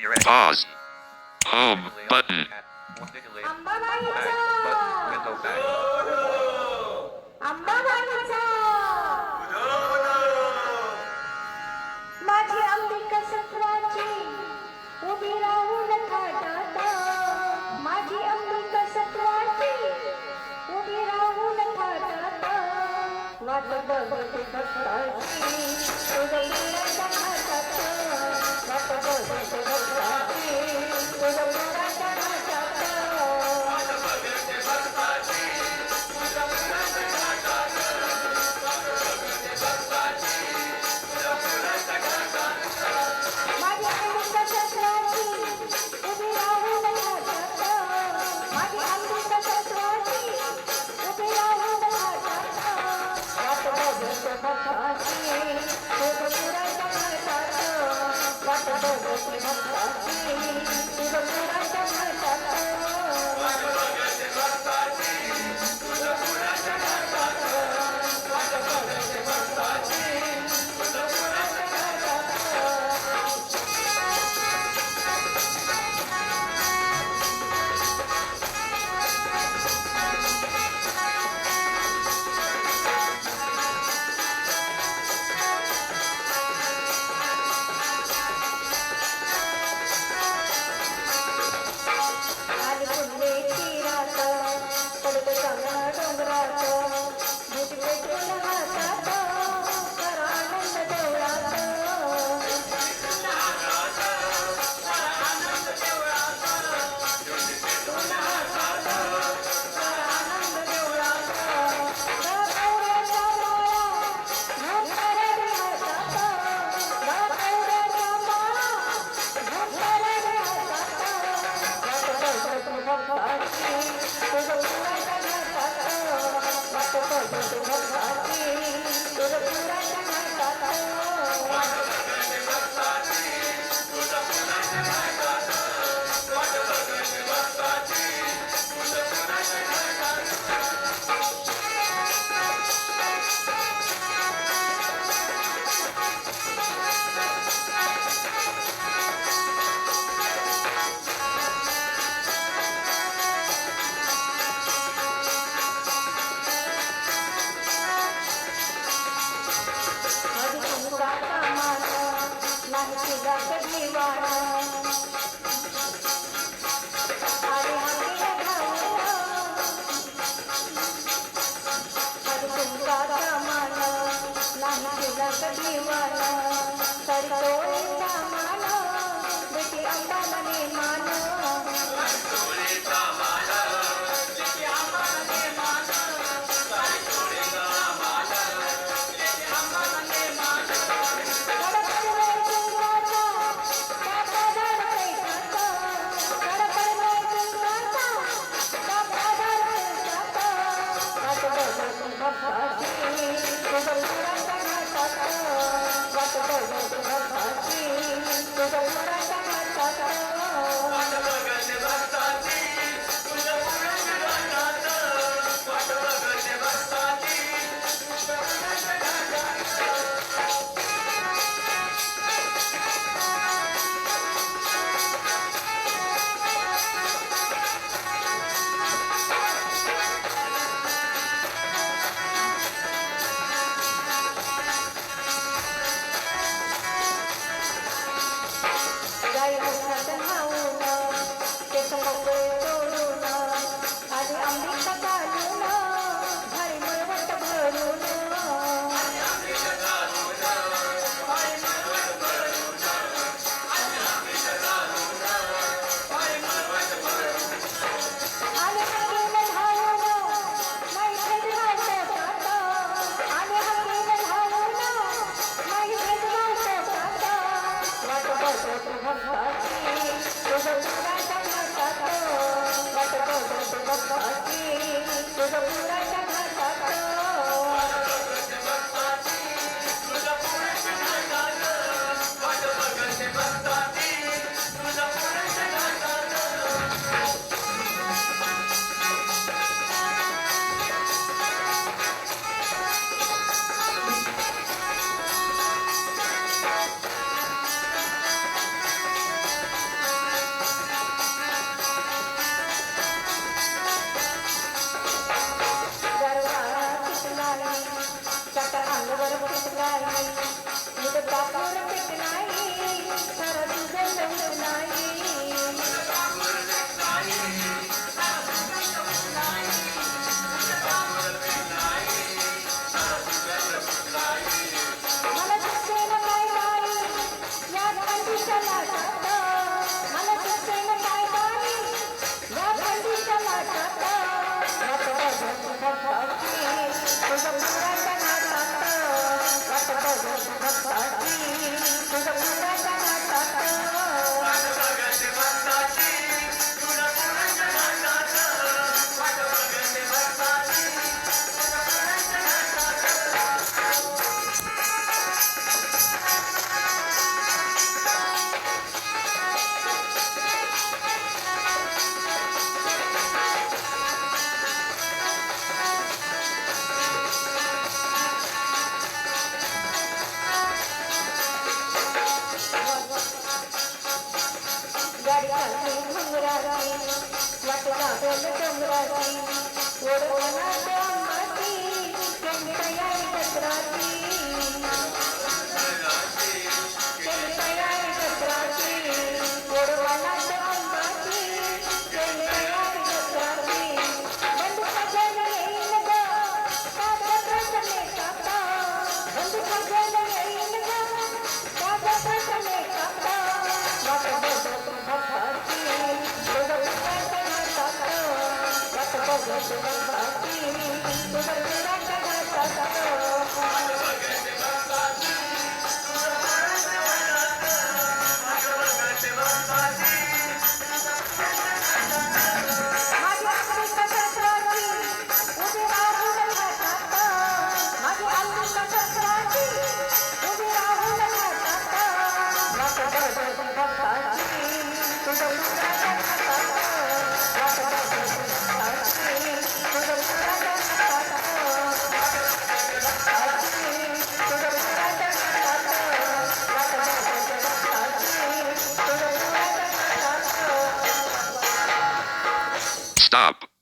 Pause. Home button. माझी अंबिका सत्वाची उभी राहून थाटात, माझी अंबिका सत्वाची उभी राहून थाटात, वाट बघते भक्ताची तुझं पुराच्या घाटात, वाट बघते भक्ताची तुझं पुराच्या घाटात, वाट बघते भक्ताची तुझं पुराच्या घाटात, वाट बघते भक्ताची तुझं पुराच्या घाटात, माझी अंबिका सत्वाची उभी राहून थाटात, माझी अंबिका सत्वाची उभी राहून थाटात, वाट बघते भक्ताची तुझं पुराच्या घाटात, वाट बघते भक्ताची तुझं पुराच्या घाटात, वाट बघते भक्ताची तुझं पुराच्या घाटात, वाट बघते भक्ताची तुझं पुराच्या घाटात. आली कुंडेची रात पडत चांगला डोंगरात, भूत पेटून हातात कर आनंद देवळात, आनंद देवळात, गावऱ्याच्या माळा घातल्या रे हातात, गावऱ्याच्या माळा घातल्या रे हातात, वाट बघते भक्ताची तुझं पुराच्या घाटात, वाट बघते भक्ताची तुझं पुराच्या घाटात, वाट बघते भक्ताची तुझं पुराच्या घाटात, वाट बघते भक्ताची तुझं पुराच्या घाटात. आधी तुमचा मान नाही तुझा कधी वाणा, आधी हाकेला घालून, आधी तुमचा मान नाही तुझा कधी वाणा, तरी तोळीचा मान बेटी अंबाने मान, तोळीचा मान बेटी अंबाने मान, तरी तोळीचा मान बेटी अंबाने मान, गडपडवे चिंगाचा बाबा धरते जात, गडपडवे चिंगाचा बाबा धरते जात, वाट बघते भक्ताची तुझं पुराच्या घाटात, वाट बघते भक्ताची तुझं पुराच्या घाटात, वाट बघते भक्ताची तुझं पुराच्या घाटात, वाट बघते भक्ताची तुझं पुराच्या घाटात. गाई मुखात न्हाऊन केस मोकळे सोडून, आधी अंबिका चालून भारी मळवट भरून, आधी अंबिका चालून भारी मळवट भरून, आधी अंबिका चालून भारी मळवट भरून, आले हकीम धावून नाही भेदभाव पोटात, आले हकीम धावून नाही भेदभाव पोटात, वाट बघते भक्ताची तुझं पुराच्या घाटात, वरवनात अंबाची केंद्रयाई दसराची केंद्रयाई दसराची वरवनात अंबाची केंद्रयाई दसराची बंधू सजन येईल ग ताजा प्रसने काका बंधू सजन येईल ग ताजा प्रसने काका वाट बघत बघाची तुझं विश्वास घाताचा वाट बघत बघाची तुझं विश्वास घाताचा माझी आली कसराची उभी राहून घाटात माझी आली कसराची उभी राहून घाटात वाट बघत बघाची तुझं विश्वास घाताचा वाट बघत बघाची तुझं विश्वास घाताचा तुझं विश्वास घाताचा वाट बघत बघाची तुझं विश्वास घाताचा Stop.